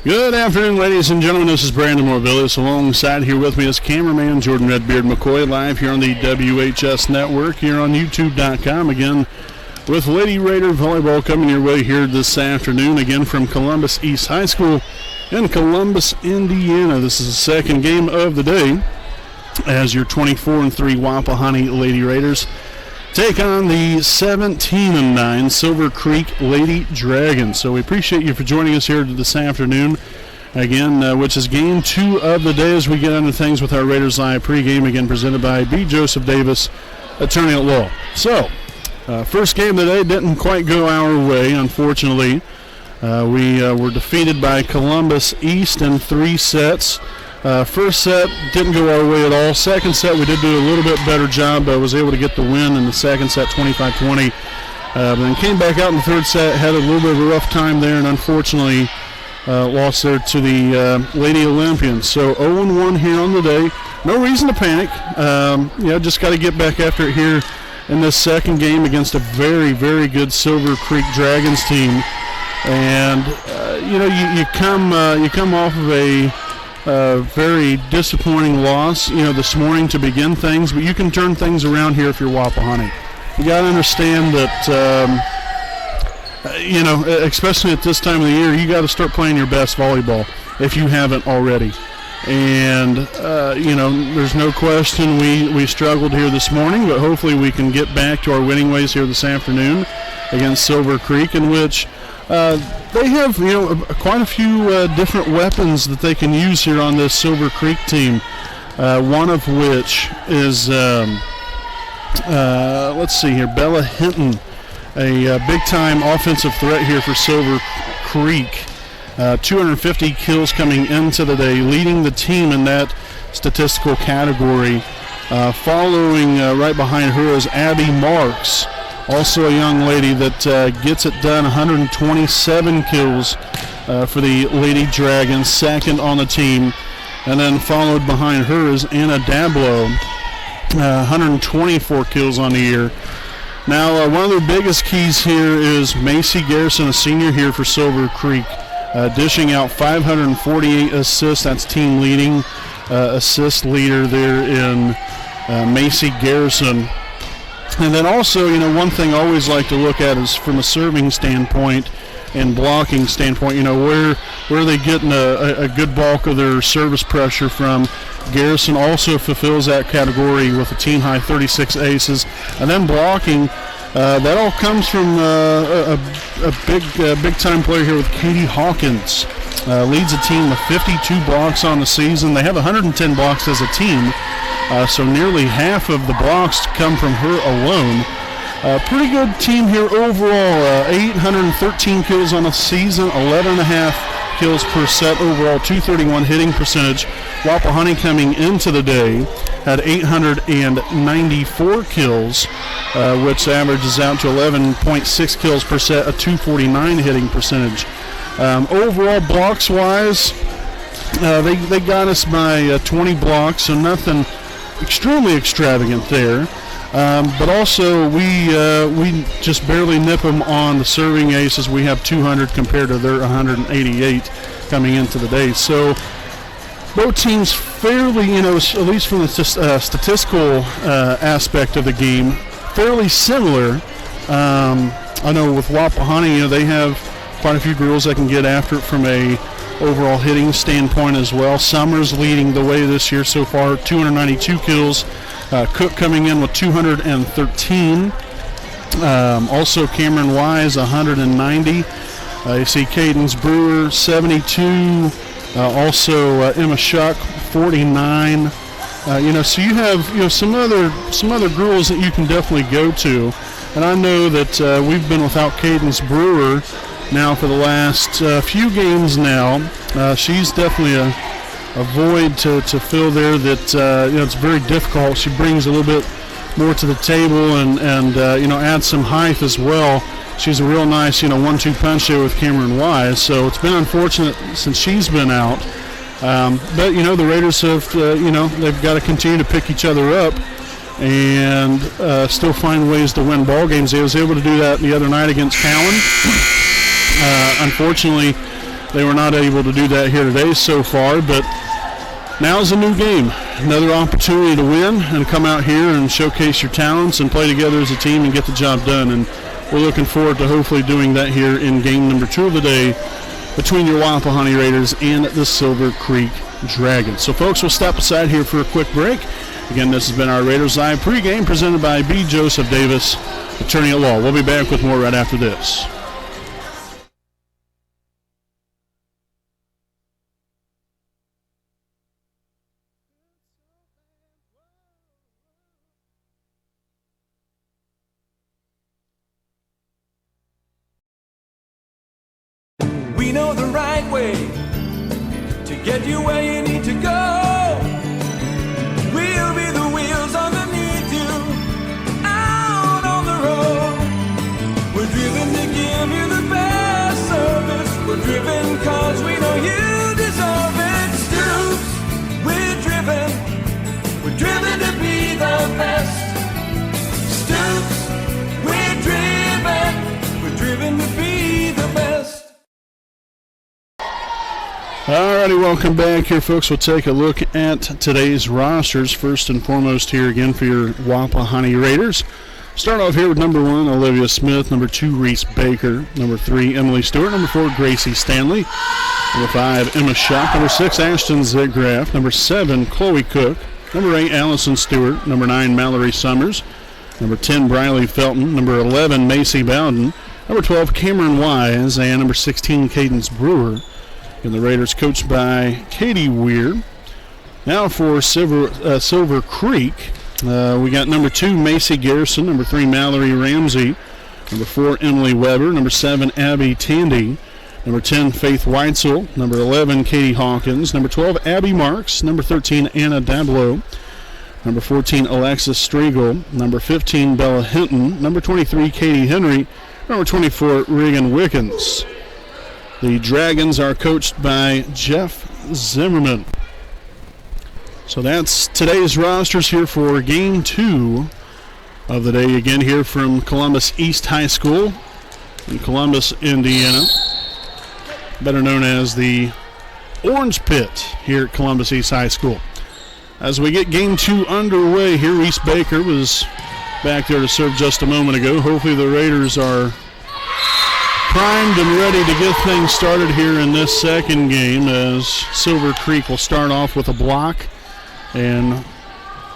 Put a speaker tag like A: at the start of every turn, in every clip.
A: Good afternoon, ladies and gentlemen. This is Brandon Morvillis. Alongside here with me is cameraman Jordan Redbeard McCoy, live here on the WHS Network, here on YouTube.com. Again, with Lady Raider Volleyball coming your way here this afternoon, again from Columbus East High School in Columbus, Indiana. This is the second game of the day as your 24-3 Wapahani Lady Raiders take on the 17-9 Silver Creek Lady Dragons. So we appreciate you for joining us here this afternoon, again, which is game 2 of the day as we get into things with our Raiders Live pregame, again presented by B. Joseph Davis, attorney at law. So, first game of the day didn't quite go our way, unfortunately. We were defeated by Columbus East in 3 sets. First set didn't go our way at all. Second set we did do a little bit better job. I was able to get the win in the second set, 25-20. But then came back out in the third set, had a little bit of a rough time there, and unfortunately lost there to the Lady Olympians. So 0-1 here on the day. No reason to panic. Just got to get back after it here in this second game against a very, very good Silver Creek Dragons team. And you come off of a very disappointing loss, this morning to begin things, but you can turn things around here if you're Wapahani. You got to understand that, especially at this time of the year, you got to start playing your best volleyball if you haven't already. And, there's no question we struggled here this morning, but hopefully we can get back to our winning ways here this afternoon against Silver Creek, in which they have, quite a few different weapons that they can use here on this Silver Creek team. One of which is, let's see here, Bella Hinton, a big-time offensive threat here for Silver Creek. 250 kills coming into the day, leading the team in that statistical category. Following right behind her is Abby Marks, also a young lady that gets it done, 127 kills for the Lady Dragons, second on the team. And then followed behind her is Anna Dablow, 124 kills on the year. Now, one of their biggest keys here is Macy Garrison, a senior here for Silver Creek, dishing out 548 assists. That's team leading assist leader there in Macy Garrison. And then also, one thing I always like to look at is from a serving standpoint and blocking standpoint, where are they getting a good bulk of their service pressure from. Garrison also fulfills that category with a team-high 36 aces. And then blocking, that all comes from a big-time player here with Katie Hawkins. Leads a team with 52 blocks on the season. They have 110 blocks as a team. So nearly half of the blocks come from her alone. Pretty good team here overall. 813 kills on the season, 11.5 kills per set overall, 231 hitting percentage. Wapahani coming into the day had 894 kills, which averages out to 11.6 kills per set, a 249 hitting percentage. Overall, blocks-wise, they got us by 20 blocks, so nothing extremely extravagant there, but also we just barely nip them on the serving aces. We have 200 compared to their 188 coming into the day. So both teams fairly, at least from the statistical aspect of the game, fairly similar. I know with Wapahani, they have quite a few girls that can get after it from a overall hitting standpoint as well. Summers leading the way this year so far, 292 kills. Cook coming in with 213. Also Cameron Wise, 190. You see Cadence Brewer, 72. Also Emma Shuck, 49. So you have some other girls that you can definitely go to. And I know that we've been without Cadence Brewer now for the last few games now. She's definitely a void to fill there that it's very difficult. She brings a little bit more to the table and adds some height as well. She's a real nice 1-2 punch there with Cameron Wise. So it's been unfortunate since she's been out. But the Raiders have they've got to continue to pick each other up and still find ways to win ball games. They was able to do that the other night against Cowan. Unfortunately, They were not able to do that here today so far, but now's a new game. Another opportunity to win and come out here and showcase your talents and play together as a team and get the job done. And we're looking forward to hopefully doing that here in game number 2 of the day between your Wapahani Raiders and the Silver Creek Dragons. So, folks, we'll step aside here for a quick break. Again, this has been our Raiders Live pregame presented by B. Joseph Davis, attorney at law. We'll be back with more right after this.
B: We know the right way to get you where you need to go. We'll be the wheels underneath you, out on the road. We're driven to give you the best service. We're driven cause we know you deserve it. Stoops, we're driven to be the best. Stoops, we're driven to be the best.
A: Alrighty, welcome back here, folks. We'll take a look at today's rosters. First and foremost here again for your Wapahani Raiders. Start off here with number 1, Olivia Smith. Number 2, Reese Baker. Number 3, Emily Stewart. Number 4, Gracie Stanley. Number 5, Emma Schuck. Number 6, Ashton Zigraff. Number 7, Chloe Cook. Number 8, Allison Stewart. Number 9, Mallory Summers. Number 10, Briley Felton. Number 11, Macy Bowden. Number 12, Cameron Wise. And number 16, Cadence Brewer. And the Raiders coached by Katie Weir. Now for Silver Creek, we got number 2, Macy Garrison. Number 3, Mallory Ramsey. Number 4, Emily Weber. Number 7, Abby Tandy. Number 10, Faith Weitzel. Number 11, Katie Hawkins. Number 12, Abby Marks. Number 13, Anna Dablow. Number 14, Alexis Striegel. Number 15, Bella Hinton. Number 23, Katie Henry. Number 24, Regan Wickens. The Dragons are coached by Jeff Zimmerman. So that's today's rosters here for Game 2 of the day. Again here from Columbus East High School in Columbus, Indiana. Better known as the Orange Pit here at Columbus East High School. As we get Game 2 underway here, Reese Baker was back there to serve just a moment ago. Hopefully the Raiders are primed and ready to get things started here in this second game, as Silver Creek will start off with a block and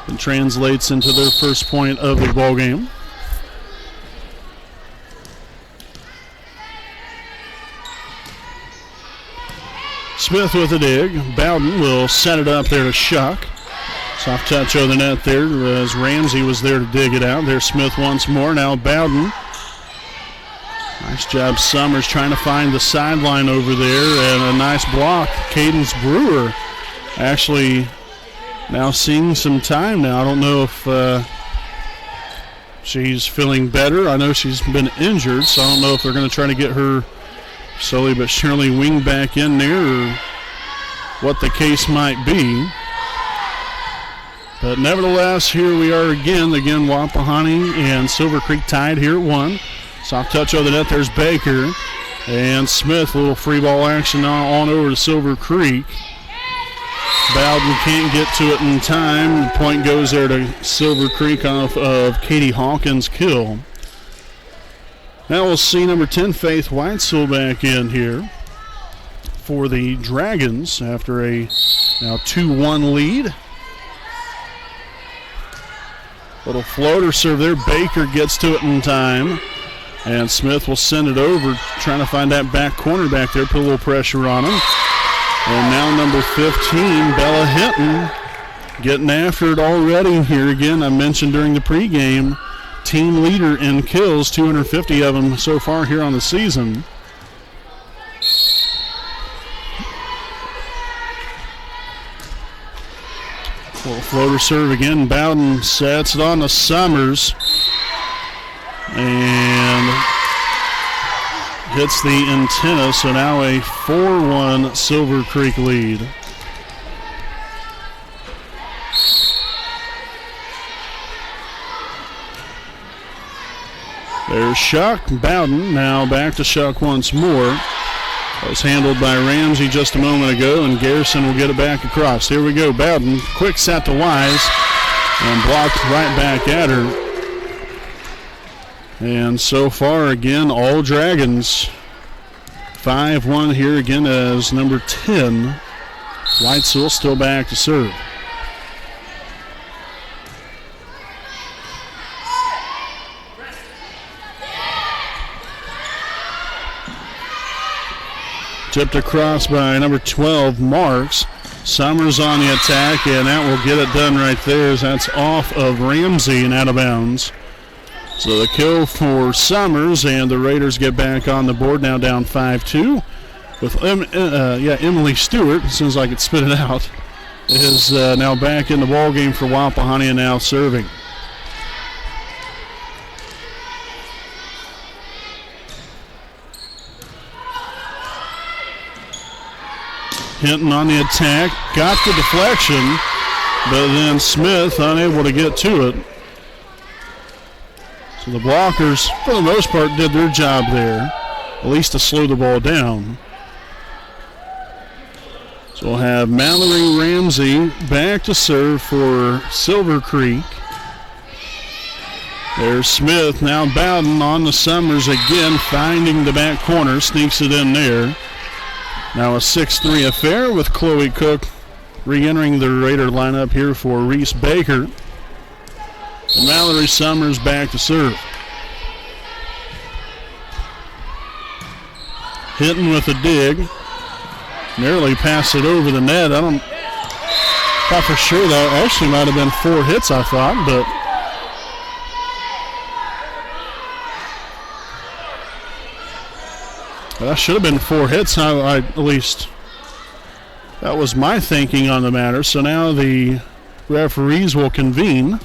A: it translates into their first point of the ball game. Smith with a dig. Bowden will set it up there to Schuck. Soft touch over the net there as Ramsey was there to dig it out. There's Smith once more. Now Bowden. Nice job, Summers, trying to find the sideline over there, and a nice block. Cadence Brewer actually now seeing some time now. I don't know if she's feeling better. I know she's been injured, so I don't know if they're going to try to get her slowly but surely winged back in there or what the case might be. But nevertheless, here we are again. Wapahani and Silver Creek tied here at 1. Soft touch over the net. There's Baker. And Smith, a little free ball action on over to Silver Creek. Bowden can't get to it in time. The point goes there to Silver Creek off of Katie Hawkins' kill. Now we'll see number 10, Faith Weitzel, back in here for the Dragons after a now 2-1 lead. Little floater serve there. Baker gets to it in time. And Smith will send it over, trying to find that back corner back there, put a little pressure on him. And now number 15, Bella Hinton, getting after it already here again. I mentioned during the pregame, team leader in kills, 250 of them so far here on the season. Little floater serve again. Bowden sets it on to Summers. And hits the antenna, so now a 4-1 Silver Creek lead. There's Schuck. Bowden now back to Schuck once more. That was handled by Ramsey just a moment ago, and Garrison will get it back across. Here we go. Bowden, quick set to Wise, and blocked right back at her. And so far, again, all Dragons. 5-1 here again as number 10. Whitesville still back to serve. Tipped across by number 12, Marks. Summers on the attack, and that will get it done right there as that's off of Ramsey and out of bounds. So the kill for Summers, and the Raiders get back on the board, now down 5-2. With Emily Stewart, as soon as I could spit it out, is now back in the ball game for Wapahani and now serving. Hinton on the attack, got the deflection, but then Smith unable to get to it. So the blockers, for the most part, did their job there, at least to slow the ball down. So we'll have Mallory Ramsey back to serve for Silver Creek. There's Smith, now Bowden on the Summers again, finding the back corner, sneaks it in there. Now a 6-3 affair with Chloe Cook re-entering the Raider lineup here for Reese Baker. And Mallory Summers back to serve. Hitting with a dig. Nearly passed it over the net. I thought for sure that actually might have been 4 hits, I thought, but that should have been 4 hits. I at least that was my thinking on the matter. So now the referees will convene.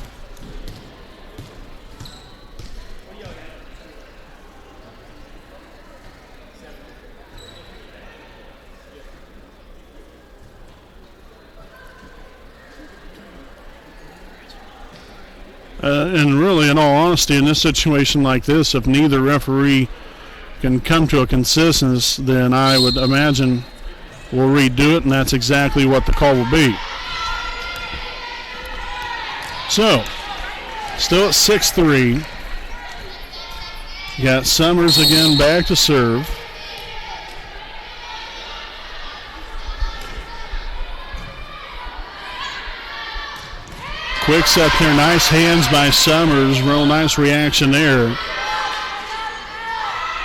A: And really, in all honesty, in this situation like this, if neither referee can come to a consensus, then I would imagine we'll redo it, and that's exactly what the call will be. So, still at 6-3. Got Summers again back to serve. Quick set there, nice hands by Summers, real nice reaction there.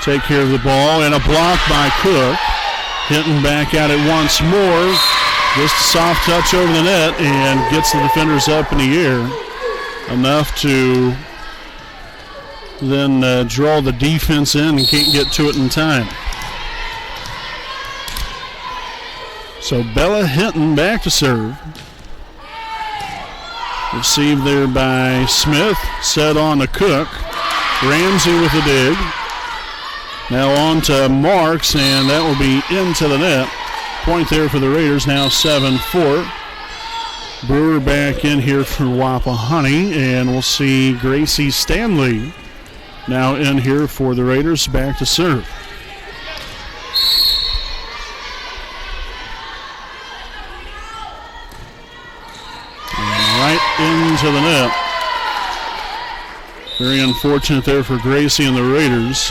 A: Take care of the ball, and a block by Cook. Hinton back at it once more. Just a soft touch over the net and gets the defenders up in the air. Enough to then draw the defense in and can't get to it in time. So Bella Hinton back to serve. Received there by Smith, set on to Cook. Ramsey with a dig. Now on to Marks, and that will be into the net. Point there for the Raiders, now 7-4. Brewer back in here for Wapahani, and we'll see Gracie Stanley now in here for the Raiders, back to serve. Right into the net. Very unfortunate there for Gracie and the Raiders.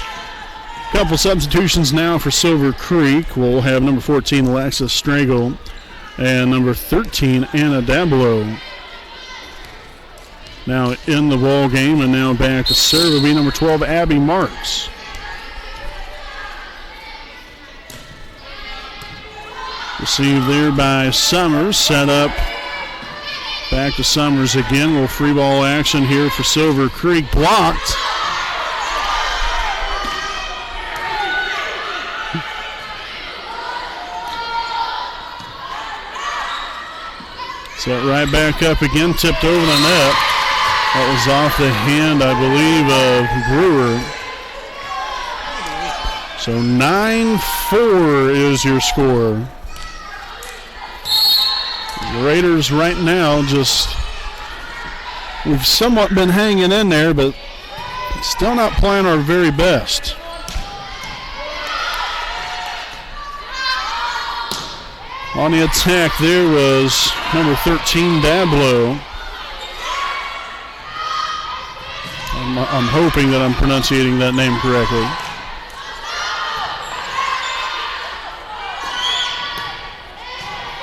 A: Couple substitutions now for Silver Creek. We'll have number 14, Alexis Stragle, and number 13, Anna Dablo. Now in the ball game, and now back to serve will be number 12, Abby Marks. Received there by Summers, set up. Back to Summers again. Little free ball action here for Silver Creek. Blocked. Set right back up again. Tipped over the net. That was off the hand, I believe, of Brewer. So 9-4 is your score. The Raiders right now we've somewhat been hanging in there, but still not playing our very best. On the attack there was number 13, Dablo. I'm hoping that I'm pronunciating that name correctly.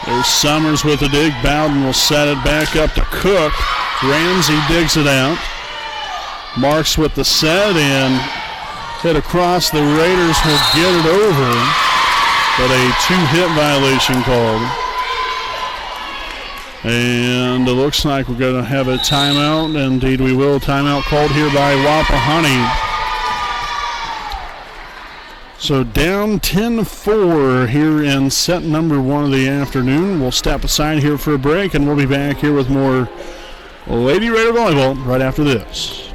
A: There's Summers with the dig. Bowden will set it back up to Cook. Ramsey digs it out. Marks with the set and hit across. The Raiders will get it over, but a 2-hit violation called. And it looks like we're going to have a timeout. Indeed, we will. Timeout called here by Wapahani. So down 10-4 here in set number 1 of the afternoon. We'll step aside here for a break, and we'll be back here with more Lady Raider volleyball right after this.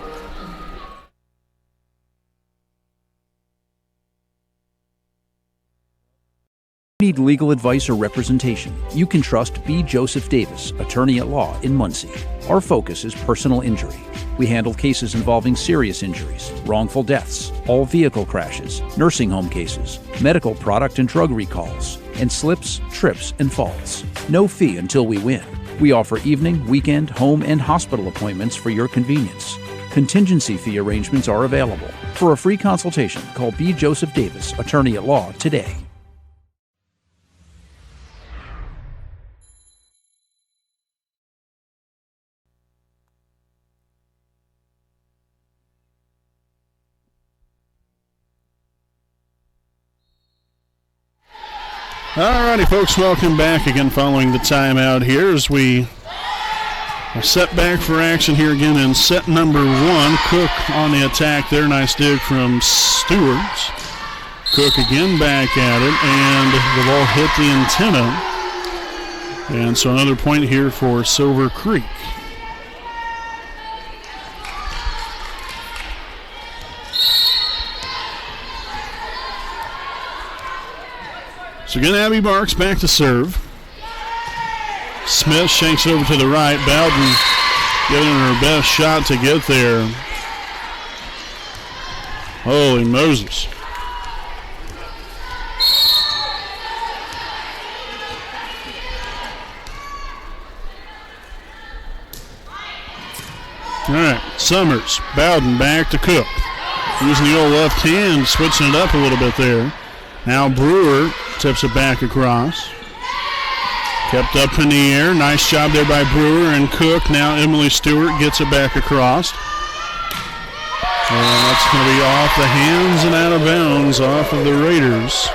C: Need legal advice or representation? You can trust B. Joseph Davis, attorney at law in Muncie. Our focus is personal injury. We handle cases involving serious injuries, wrongful deaths, all vehicle crashes, nursing home cases, medical product and drug recalls, and slips, trips, and falls. No fee until we win. We offer evening, weekend, home, and hospital appointments for your convenience. Contingency fee arrangements are available. For a free consultation, call B. Joseph Davis, attorney at law, today.
A: Alrighty, folks, welcome back again following the timeout here as we are set back for action here again in set number 1. Cook on the attack there. Nice dig from Stewart. Cook again back at it, and the ball hit the antenna. And so another point here for Silver Creek. So again, Abby Marks back to serve. Smith shanks it over to the right. Bowden giving her best shot to get there. Holy Moses. All right, Summers, Bowden back to Cook. Using the old left hand, switching it up a little bit there. Now Brewer tips it back across. Kept up in the air. Nice job there by Brewer and Cook. Now Emily Stewart gets it back across. And that's going to be off the hands and out of bounds off of the Raiders.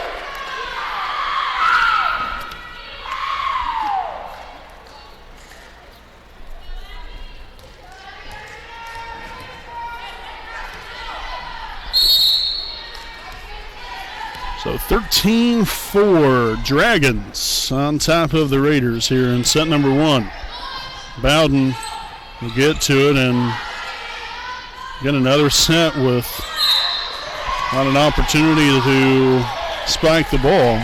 A: So 13-4 Dragons on top of the Raiders here in set number 1. Bowden will get to it and get another set with not an opportunity to spike the ball.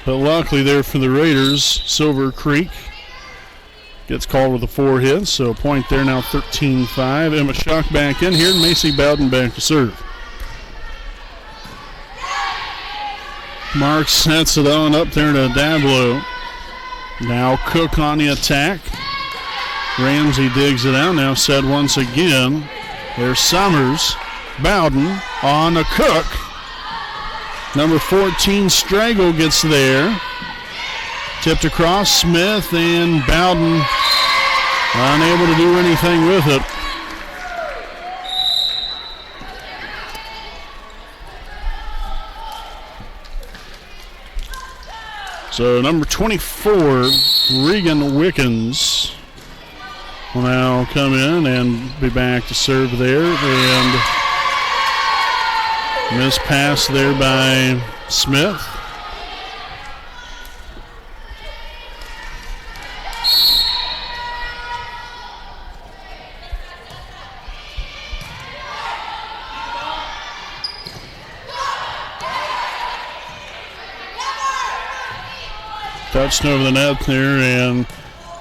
A: But luckily there for the Raiders, Silver Creek gets called with a 4 hit, so a point there now 13-5. Emma Schuck back in here, and Macy Bowden back to serve. Marks sets it on up there to Dablo. Now Cook on the attack. Ramsey digs it out. Now set once again. There's Summers. Bowden on the Cook. Number 14, Stragle gets there. Tipped across. Smith and Bowden unable to do anything with it. So number 24, Regan Wickens, will now come in and be back to serve there. And miss pass there by Smith. Touched over the net there, and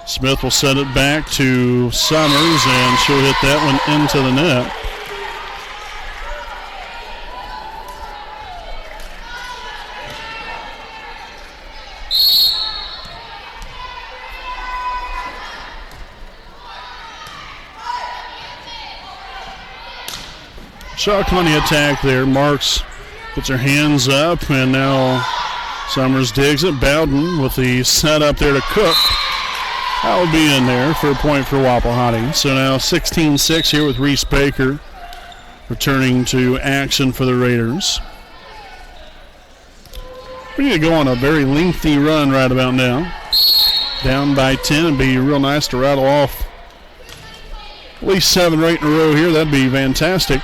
A: Smith will set it back to Summers, and she'll hit that one into the net. Shuck on the attack there. Marks gets her hands up, and now Summers digs it. Bowden with the setup there to Cook. That will be in there for a point for Wapahani. So now 16-6 here with Reese Baker returning to action for the Raiders. We need to go on a very lengthy run right about now. Down by 10. It'd be real nice to rattle off at least 7 or 8 in a row here. That'd be fantastic.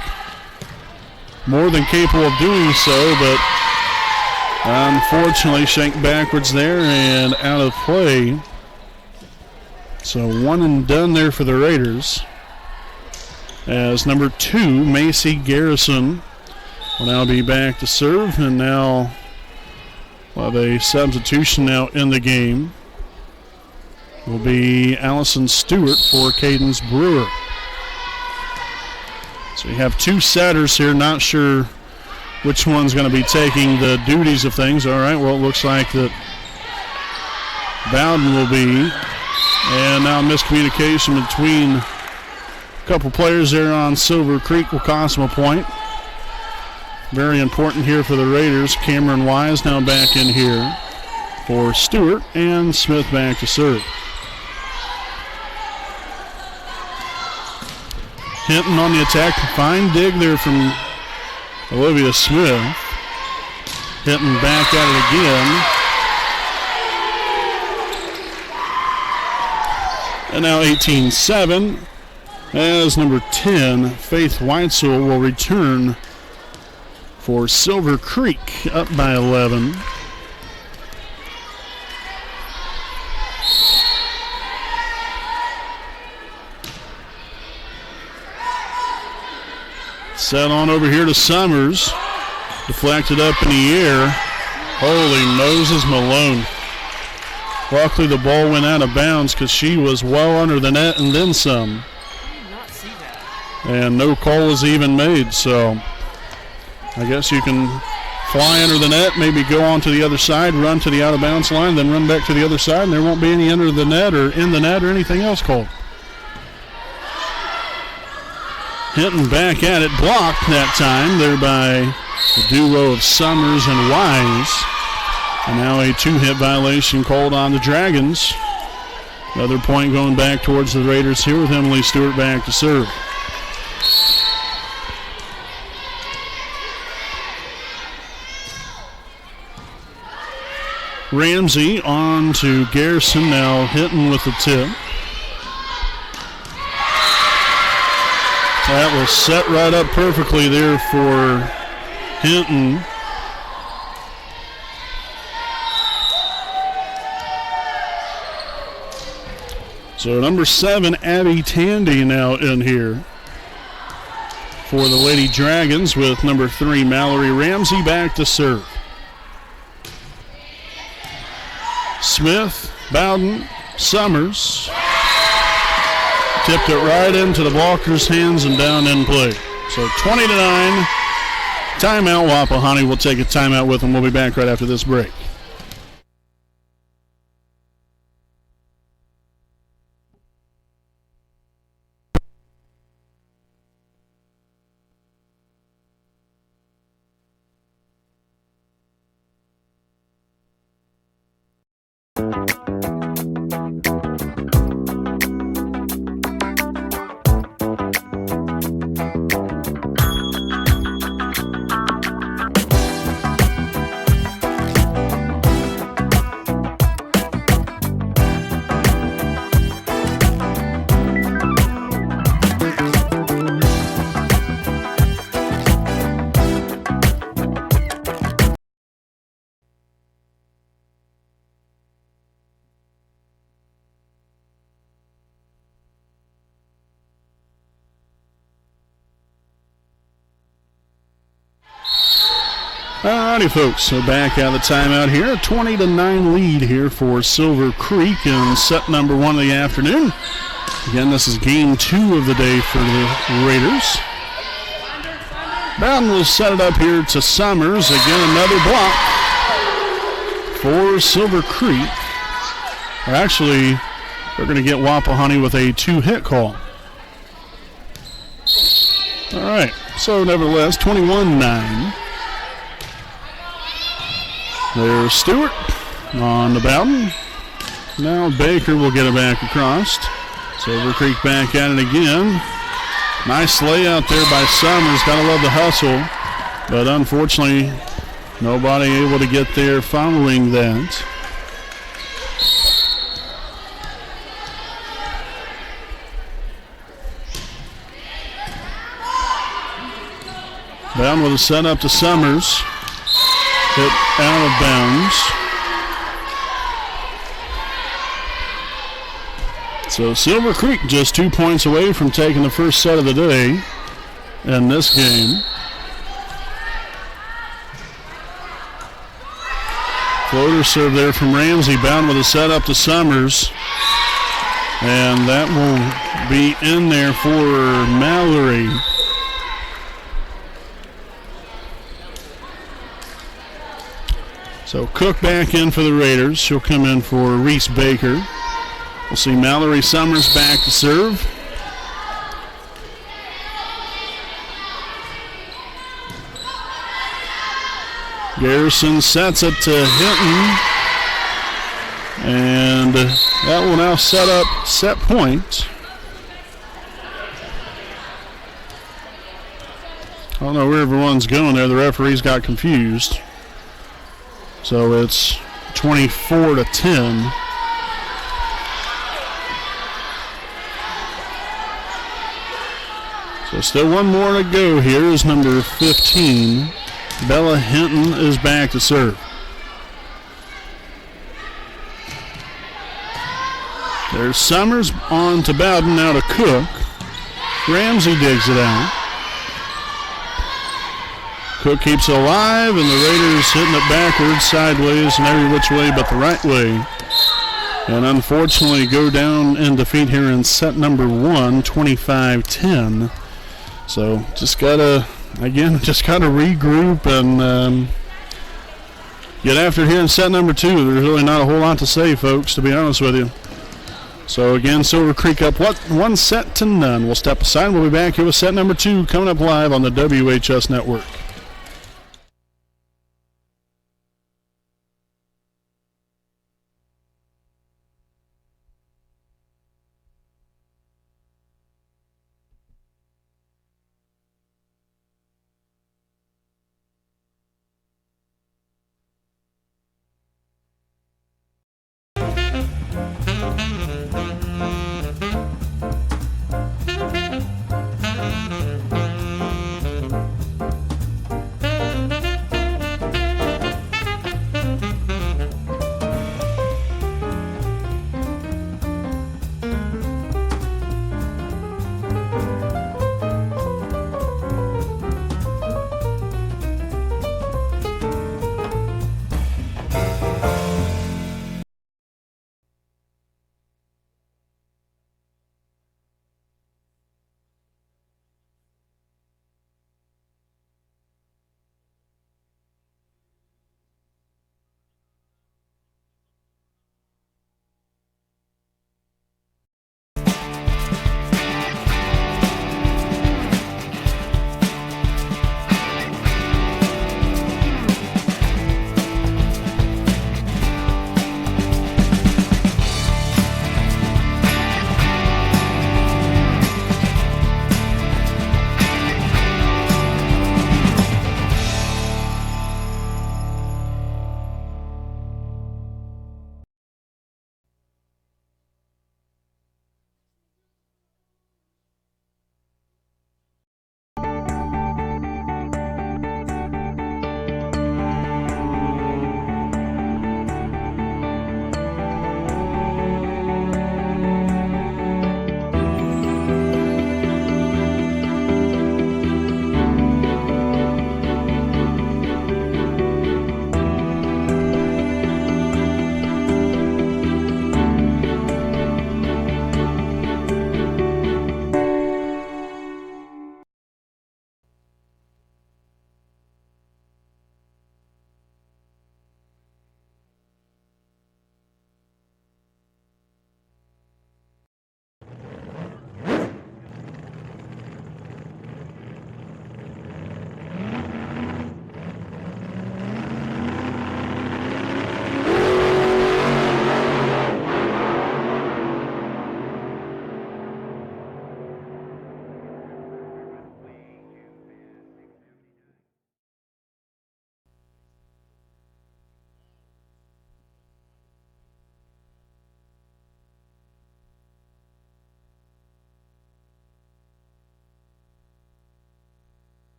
A: More than capable of doing so, but unfortunately shanked backwards there and out of play. So 1 and done there for the Raiders. As number 2, Macy Garrison, will now be back to serve, and now we'll have a substitution now in the game. Will be Allison Stewart for Cadence Brewer. So you have 2 setters here, not sure which one's going to be taking the duties of things. All right, well, it looks like that Bowden will be. And now miscommunication between a couple players there on Silver Creek will cost them a point. Very important here for the Raiders. Cameron Wise now back in here for Stewart, and Smith back to serve. Hinton on the attack. Fine dig there from Olivia Smith. Hinton back at it again. And now 18-7 as number 10, Faith Weitzel, will return for Silver Creek, up by 11. Set on over here to Summers. Deflected up in the air. Holy Moses Malone. Luckily the ball went out of bounds because she was well under the net and then some. And no call was even made, so I guess you can fly under the net, maybe go on to the other side, run to the out of bounds line, then run back to the other side, and there won't be any under the net or in the net or anything else called. Hinton back at it, blocked that time there by the duo of Summers and Wise. And now a 2-hit violation called on the Dragons. Another point going back towards the Raiders here with Emily Stewart back to serve. Ramsey on to Garrison, now Hinton with the tip. That was set right up perfectly there for Hinton. So number 7, Abby Tandy, now in here for the Lady Dragons with number 3, Mallory Ramsey, back to serve. Smith, Bowden, Summers. Tipped it right into the blocker's hands and down in play. So 20-9. Timeout. Wapahani will take a timeout with them. We'll be back right after this break. Alrighty, folks, so back out of the timeout here. A 20-9 lead here for Silver Creek in set number 1 of the afternoon. Again, this is game 2 of the day for the Raiders. Bowden will set it up here to Summers. Again, another block for Silver Creek. Actually, they're going to get Wapahani with a 2-hit call. All right. So nevertheless, 21-9. There's Stewart on the Bowden. Now Baker will get it back across. Silver Creek back at it again. Nice layout there by Summers. Gotta love the hustle. But unfortunately, nobody able to get there following that. Bowden with a set up to Summers. Hit out of bounds. So Silver Creek just 2 points away from taking the first set of the day in this game. Floater serve there from Ramsey. Bowden with a set up to Summers. And that will be in there for Mallory. So Cook back in for the Raiders. She'll come in for Reese Baker. We'll see Mallory Summers back to serve. Garrison sets it to Hinton. And that will now set up set point. I don't know where everyone's going there. The referees got confused. So it's 24-10. So still one more to go here is number 15. Bella Hinton is back to serve. There's Summers on to Bowden, now to Cook. Ramsey digs it out. Cook keeps it alive, and the Raiders hitting it backwards, sideways, and every which way but the right way. And unfortunately go down in defeat here in set number 1, 25-10. So just gotta regroup and get after here in set number 2. There's really not a whole lot to say, folks, to be honest with you. So again, Silver Creek up 1-0. We'll step aside. We'll be back here with set number 2 coming up live on the WHS Network.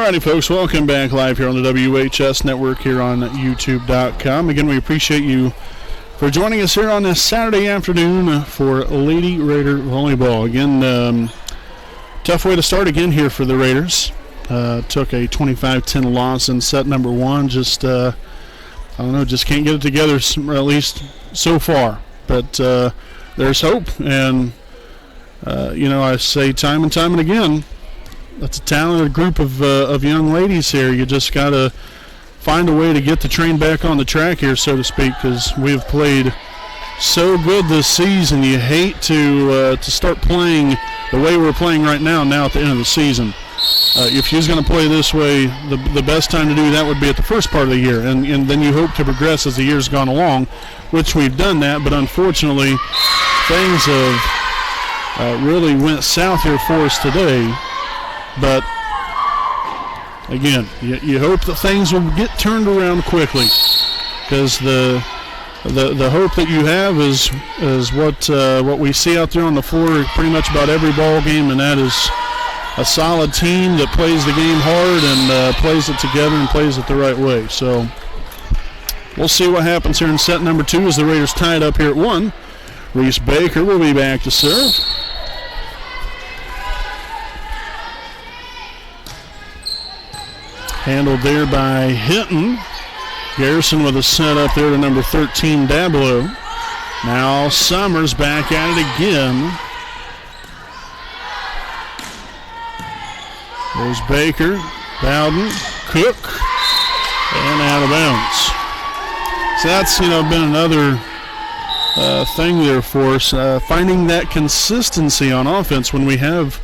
A: Alrighty, folks, welcome back live here on the WHS Network here on YouTube.com. Again, we appreciate you for joining us here on this Saturday afternoon for Lady Raider Volleyball. Again, tough way to start again here for the Raiders. Took a 25-10 loss in set number one. Just, I don't know, just can't get it together, at least so far. But there's hope, and, I say time and time and again, that's a talented group of young ladies here. You just got to find a way to get the train back on the track here, so to speak, because we've played so good this season. You hate to start playing the way we're playing right now at the end of the season. If you're going to play this way, the best time to do that would be at the first part of the year, and then you hope to progress as the year's gone along, which we've done that, but unfortunately things have really went south here for us today. But again, you hope that things will get turned around quickly, because the hope that you have is what we see out there on the floor pretty much about every ball game, and that is a solid team that plays the game hard and plays it together and plays it the right way. So we'll see what happens here in set number two as the Raiders tied up here at 1. Reese Baker will be back to serve. Handled there by Hinton. Garrison with a set up there to number 13, Dablo. Now Summers back at it again. There's Baker, Bowden, Cook, and out of bounds. So that's, been another thing there for us, finding that consistency on offense when we have,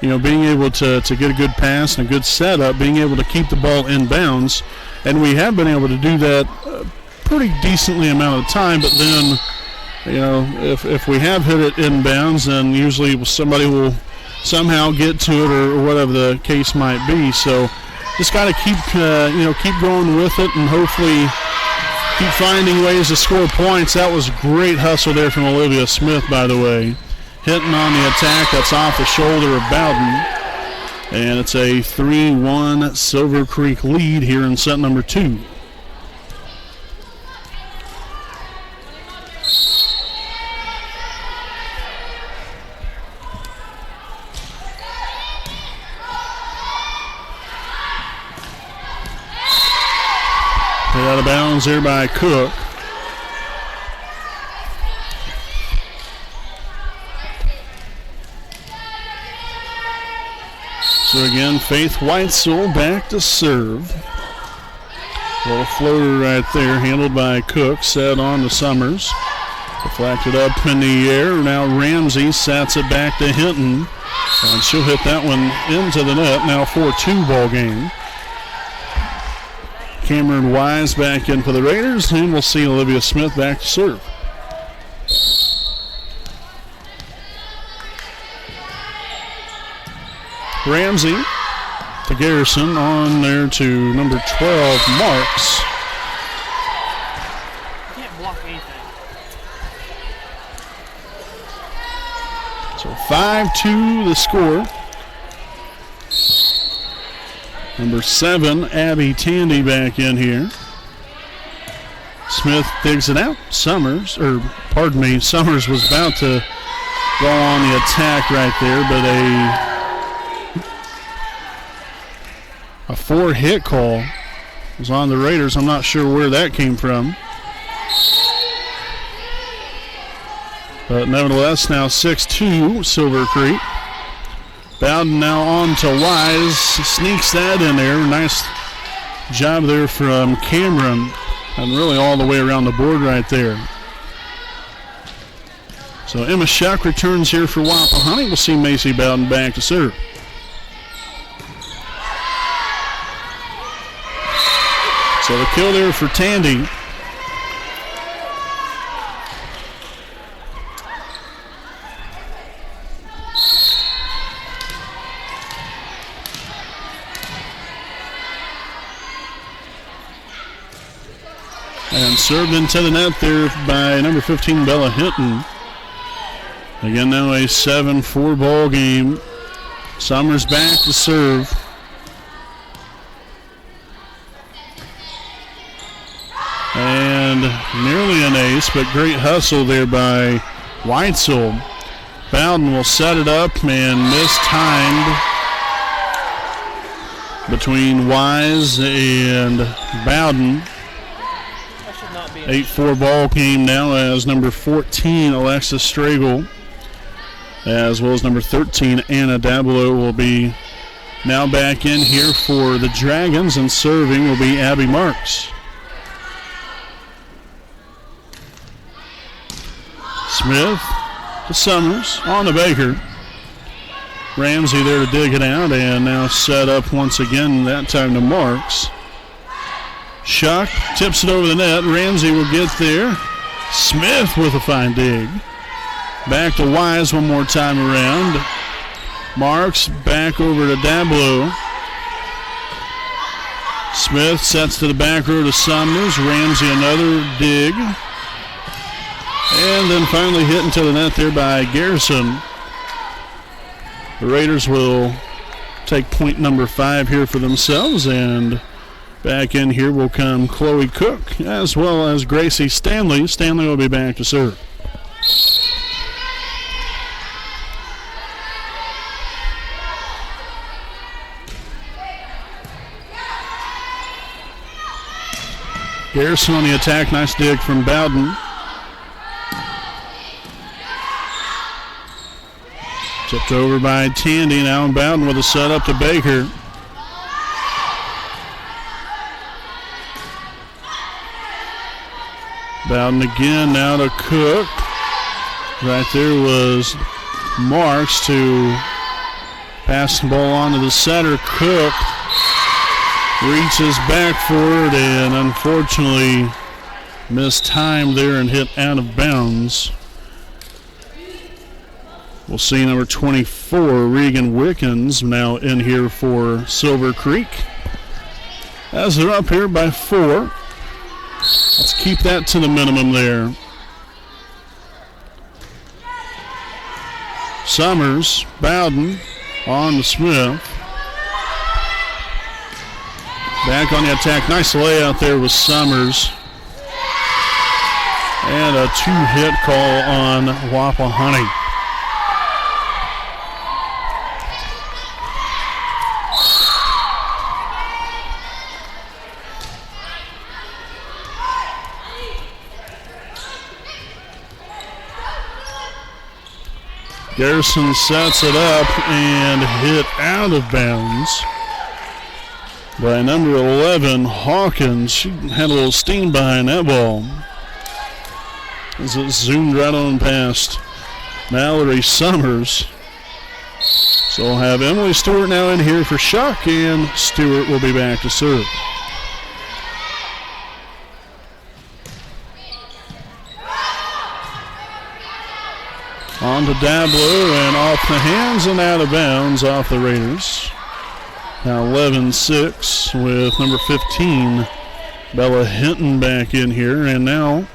A: being able to get a good pass and a good setup, being able to keep the ball in bounds. And we have been able to do that pretty decently amount of time, but then, if we have hit it in bounds, then usually somebody will somehow get to it or whatever the case might be. So just got to keep going with it and hopefully keep finding ways to score points. That was great hustle there from Olivia Smith, by the way. Hitting on the attack, that's off the shoulder of Bowden. And it's a 3-1 Silver Creek lead here in set number 2. Hit out of bounds there by Cook. So again, Faith Whitesell back to serve. Little floater right there, handled by Cook, set on to Summers. Deflected up in the air. Now Ramsey sets it back to Hinton. And she'll hit that one into the net. Now 4-2 ball game. Cameron Wise back in for the Raiders, and we'll see Olivia Smith back to serve. Ramsey to Garrison, on there to number 12, Marks.
D: Can't block anything.
A: So 5-2 the score. Number 7, Abby Tandy back in here. Smith digs it out. Summers was about to go on the attack right there, but a 4-hit call was on the Raiders. I'm not sure where that came from. But nevertheless, now 6-2 Silver Creek. Bowden now on to Wise. Sneaks that in there. Nice job there from Cameron. And really all the way around the board right there. So Emma Shuck returns here for Wapahani. We'll see Macy Bowden back to serve. So the kill there for Tandy. And served into the net there by number 15, Bella Hinton. Again, now a 7-4 ball game. Summers back to serve. and nearly an ace, but great hustle there by Weitzel. Bowden will set it up and mistimed between Wise and Bowden. 8-4 ball game now as number 14, Alexis Stragle, as well as number 13, Anna Dablo, will be now back in here for the Dragons, and serving will be Abby Marks. Smith to Summers, on to Baker. Ramsey there to dig it out, and now set up once again, that time to Marks. Shuck tips it over the net. Ramsey will get there. Smith with a fine dig. Back to Wise one more time around. Marks back over to Dablo. Smith sets to the back row to Summers. Ramsey another dig. And then finally hit into the net there by Garrison. The Raiders will take point number 5 here for themselves, and back in here will come Chloe Cook as well as Gracie Stanley. Stanley will be back to serve. Garrison on the attack. Nice dig from Bowden. Tipped over by Tandy. Now Bowden with a set up to Baker. Bowden again, now to Cook. Right there was Marks to pass the ball on to the center. Cook reaches back forward and unfortunately missed time there and hit out of bounds. We'll see number 24, Regan Wickens, now in here for Silver Creek. As they're up here by 4. Let's keep that to the minimum there. Summers, Bowden, on to Smith. Back on the attack. Nice layout there with Summers. And a 2-hit call on Wapahani. Garrison sets it up and hit out of bounds by number 11, Hawkins. She had a little steam behind that ball as it zoomed right on past Mallory Summers. So we'll have Emily Stewart now in here for Shuck, and Stewart will be back to serve. On to Dablo and off the hands and out of bounds off the Raiders. Now 11-6 with number 15, Bella Hinton, back in here. And now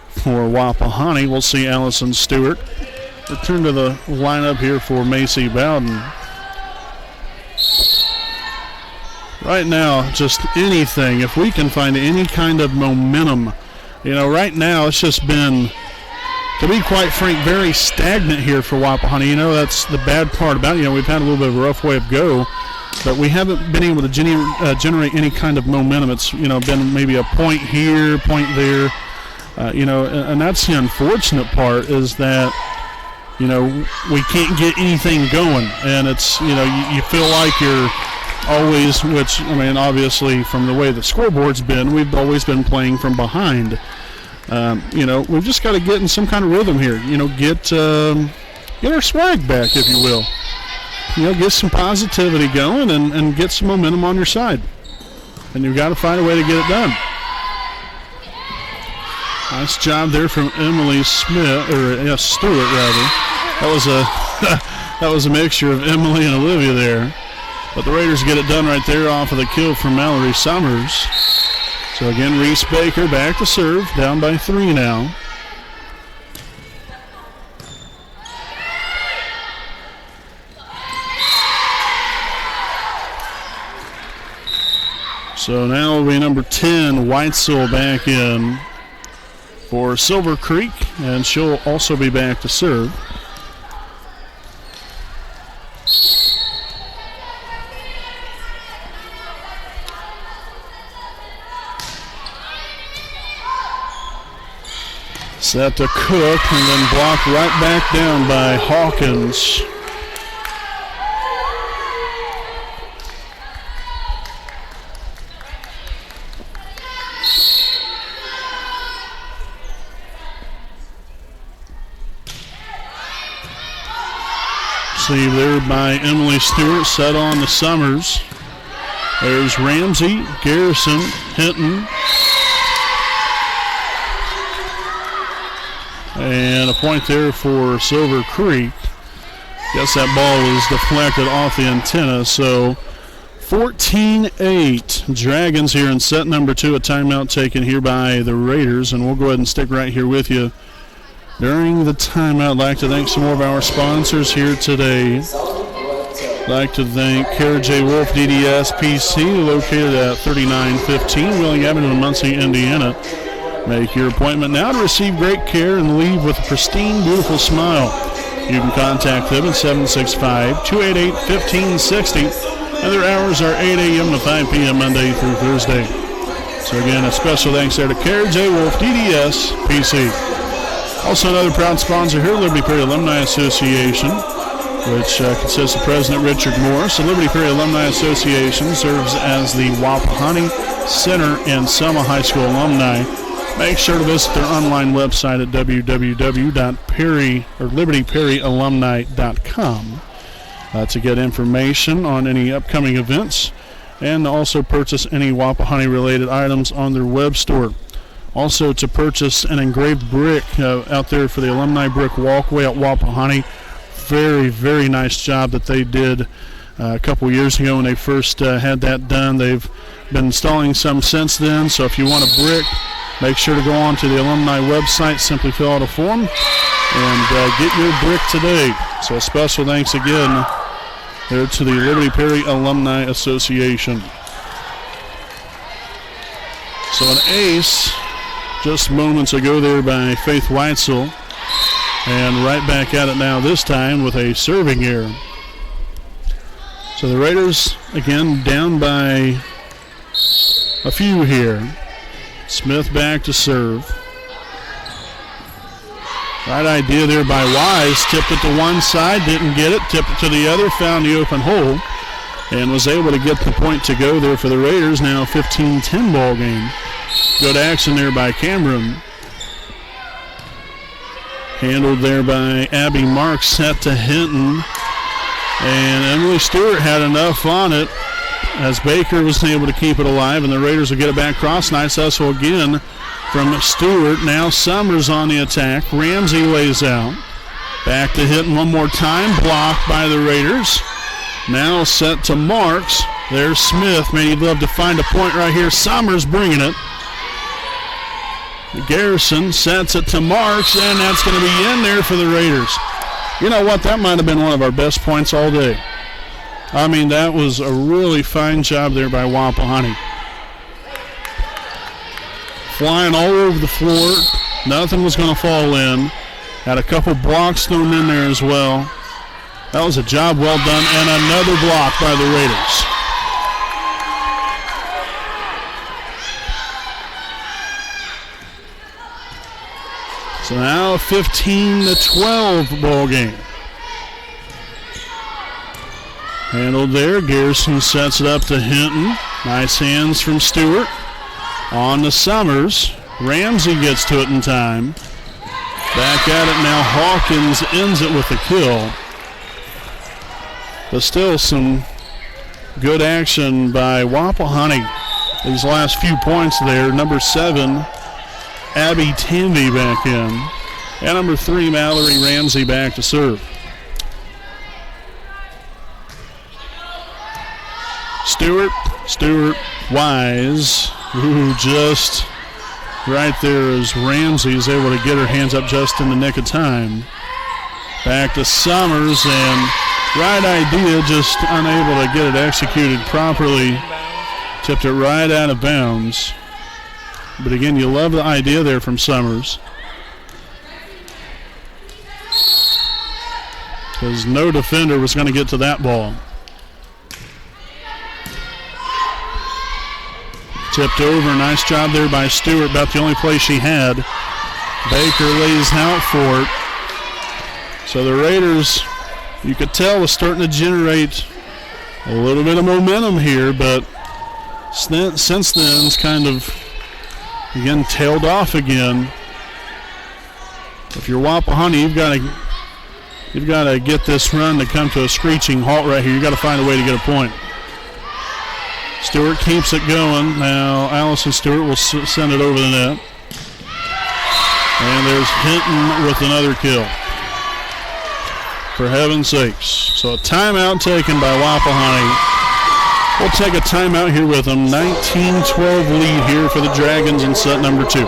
A: for Wapahani, we'll see Allison Stewart return to the lineup here for Macy Bowden. Right now, just anything, if we can find any kind of momentum. You know, right now it's just been, to be quite frank, very stagnant here for Wapahani. You know, that's the bad part about it. You know, we've had a little bit of a rough way of go, but we haven't been able to generate any kind of momentum. It's, you know, been maybe a point here, point there. You know, and that's the unfortunate part, is that, you know, we can't get anything going. And it's, you know, you feel like you're always, which, I mean, obviously from the way the scoreboard's been, we've always been playing from behind. You know, we've just got to get in some kind of rhythm here. You know, get our swag back, if you will. You know, get some positivity going and get some momentum on your side. And you've got to find a way to get it done. Nice job there from Emily Smith, or Stewart rather. That was a mixture of Emily and Olivia there. But the Raiders get it done right there off of the kill from Mallory Summers. So again, Reese Baker back to serve, down by 3 now. So now will be number 10, Weitzel, back in. for Silver Creek, and she'll also be back to serve. Set to Cook, and then blocked right back down by Hawkins. Receive there by Emily Stewart, set on to Summers. There's Ramsey, Garrison, Hinton. And a point there for Silver Creek. Guess that ball was deflected off the antenna. So 14-8. Dragons here in set number 2. A timeout taken here by the Raiders. And we'll go ahead and stick right here with you during the timeout. I'd like to thank some more of our sponsors here today. I'd like to thank Kara J. Wolf DDS PC, located at 3915 Wheeling Avenue in Muncie, Indiana. Make your appointment now to receive great care and leave with a pristine, beautiful smile. You can contact them at 765-288-1560, and their hours are 8 a.m. to 5 p.m. Monday through Thursday. So again, a special thanks there to Kara J. Wolf DDS PC. Also another proud sponsor here, Liberty Perry Alumni Association, which consists of President Richard Morris. The Liberty Perry Alumni Association serves as the Wapahani Center and Selma High School alumni. Make sure to visit their online website at libertyperryalumni.com to get information on any upcoming events and also purchase any Wapahani related items on their web store. Also to purchase an engraved brick out there for the alumni brick walkway at Wapahani. Very, very nice job that they did a couple years ago when they first had that done. They've been installing some since then, so if you want a brick, make sure to go on to the alumni website, simply fill out a form, and get your brick today. So a special thanks again there to the Liberty Perry Alumni Association. So an ace just moments ago there by Faith Weitzel, and right back at it now this time with a serving error. So the Raiders again down by a few here. Smith back to serve. Right idea there by Wise. Tipped it to one side, didn't get it. Tipped it to the other, found the open hole, and was able to get the point to go there for the Raiders. Now 15-10 ball game. Good action there by Cameron. Handled there by Abby Marks, set to Hinton. And Emily Stewart had enough on it as Baker was able to keep it alive, and the Raiders will get it back across. Nice hustle again from Stewart. Now Summers on the attack. Ramsey lays out. Back to Hinton one more time. Blocked by the Raiders. Now set to Marks. There's Smith. Man, he'd love to find a point right here. Summers bringing it. Garrison sets it to Marks, and that's going to be in there for the Raiders. You know what? That might have been one of our best points all day. I mean, that was a really fine job there by Wapahani. Flying all over the floor. Nothing was going to fall in. Had a couple blocks thrown in there as well. That was a job well done, and another block by the Raiders. So now a 15-12 ball game. Handled there. Garrison sets it up to Hinton. Nice hands from Stewart. On to Summers. Ramsey gets to it in time. Back at it now. Hawkins ends it with a kill. But still some good action by Wapahani. These last few points there. Number 7, Abby Tandy back in. And number 3, Mallory Ramsey back to serve. Stewart, Wise, who just right there as Ramsey is able to get her hands up just in the nick of time. Back to Summers, and right idea, just unable to get it executed properly. Tipped it right out of bounds. But again, you love the idea there from Summers. Because no defender was going to get to that ball. Tipped over. Nice job there by Stewart. About the only play she had. Baker lays out for it. So the Raiders, you could tell, was starting to generate a little bit of momentum here, but since then it's kind of, again, tailed off again. If you're Wapahani, you've got to get this run to come to a screeching halt right here. You've got to find a way to get a point. Stewart keeps it going. Now Allison Stewart will send it over the net. And there's Hinton with another kill. For heaven's sakes. So a timeout taken by Wapahani. We'll take a timeout here with them. 19-12 lead here for the Dragons in set number 2.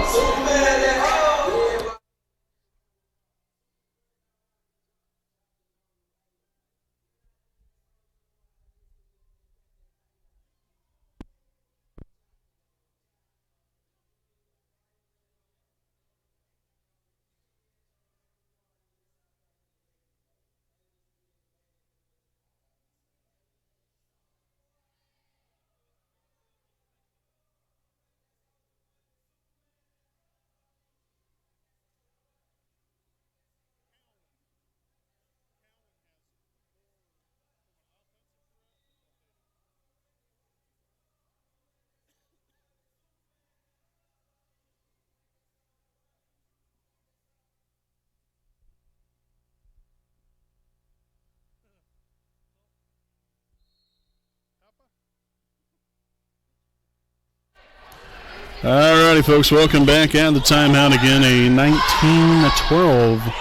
A: All righty, folks, welcome back at the timeout again. A 19-12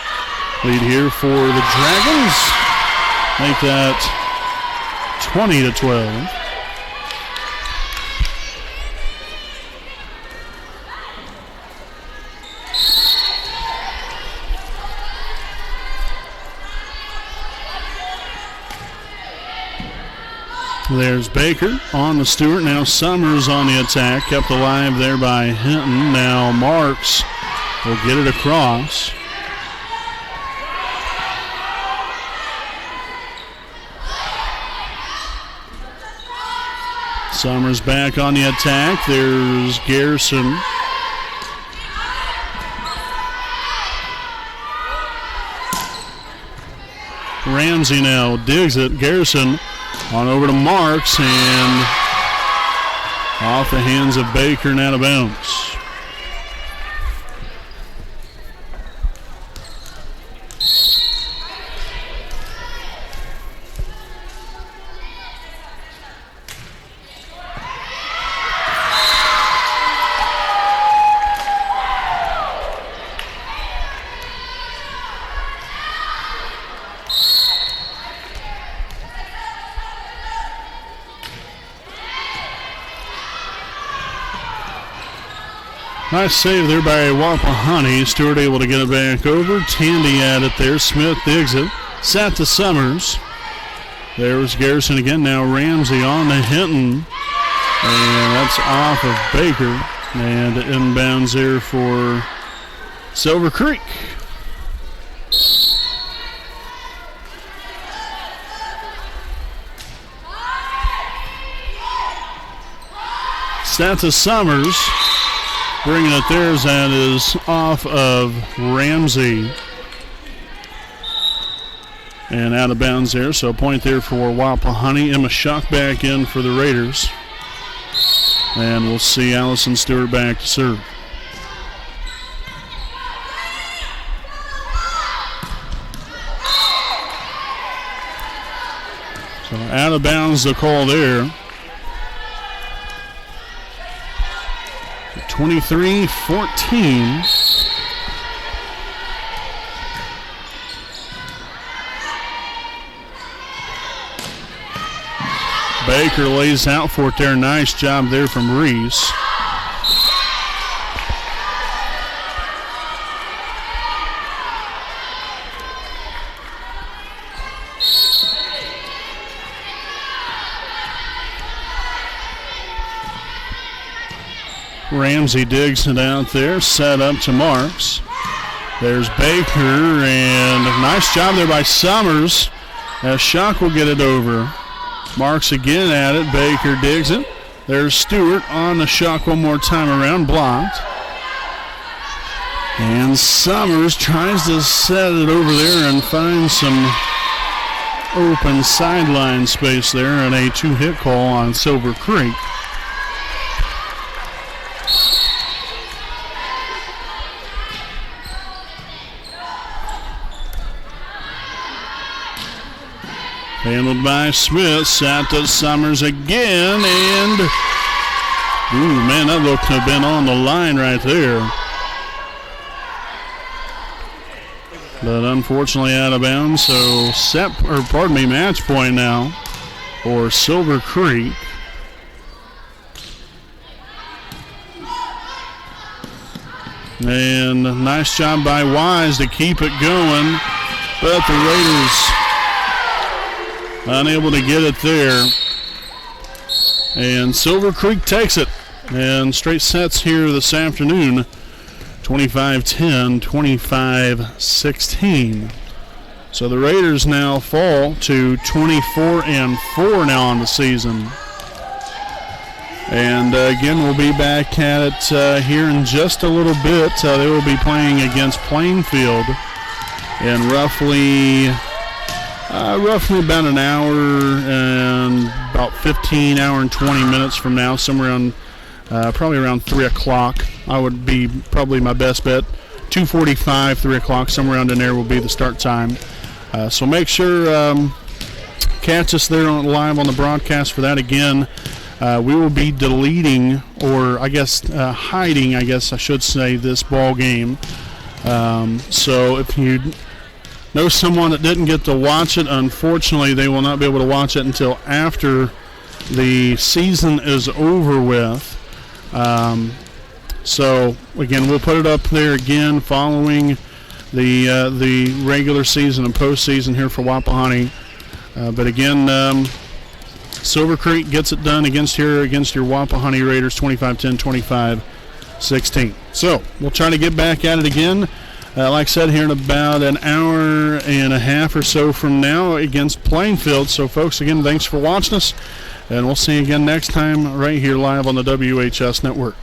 A: lead here for the Dragons. Make that 20-12. There's Baker on the Stewart. Now Summers on the attack. Kept alive there by Hinton. Now Marks will get it across. Summers back on the attack. There's Garrison. Ramsey now digs it. Garrison on over to Marks and off the hands of Baker and out of bounds. Nice save there by Wapahani. Stewart able to get it back over. Tandy at it there. Smith digs it. Sat to Summers. There was Garrison again. Now Ramsey on to Hinton. And that's off of Baker. And inbounds there for Silver Creek. Sat to Summers. Bringing it there, that is off of Ramsey. And out of bounds there, so a point there for Wapahani. Emma Schuck back in for the Raiders. And we'll see Allison Stewart back to serve. So out of bounds the call there. 23-14. Baker lays out for it there. Nice job there from Reese. Ramsey digs it out there, set up to Marks. There's Baker, and a nice job there by Summers. Shock will get it over. Marks again at it. Baker digs it. There's Stewart on the Shock one more time around, blocked. And Summers tries to set it over there and find some open sideline space there, and a 2-hit call on Silver Creek. Handled by Smith, set to Summers again, and ooh, man, that looked to have been on the line right there. But unfortunately out of bounds, so match point now for Silver Creek. And nice job by Wise to keep it going, but the Raiders unable to get it there. And Silver Creek takes it. And straight sets here this afternoon. 25-10, 25-16. So the Raiders now fall to 24-4 now on the season. And again, we'll be back at it here in just a little bit. They will be playing against Plainfield in roughly about an hour and about 15 hour and 20 minutes from now, somewhere around probably around 3 o'clock. I would be probably my best bet. 2:45, 3 o'clock, somewhere around in there will be the start time. So make sure catch us there live on the broadcast for that. Again, we will be deleting, or I guess hiding, I guess I should say, this ball game. So if you know someone that didn't get to watch it, unfortunately they will not be able to watch it until after the season is over with. So again, we'll put it up there again following the regular season and postseason here for Wapahani. But again, Silver Creek gets it done against your Wapahani Raiders, 25-10, 25-16. So we'll try to get back at it again. Like I said, here in about an hour and a half or so from now against Plainfield. So folks, again, thanks for watching us, and we'll see you again next time right here live on the WHS Network.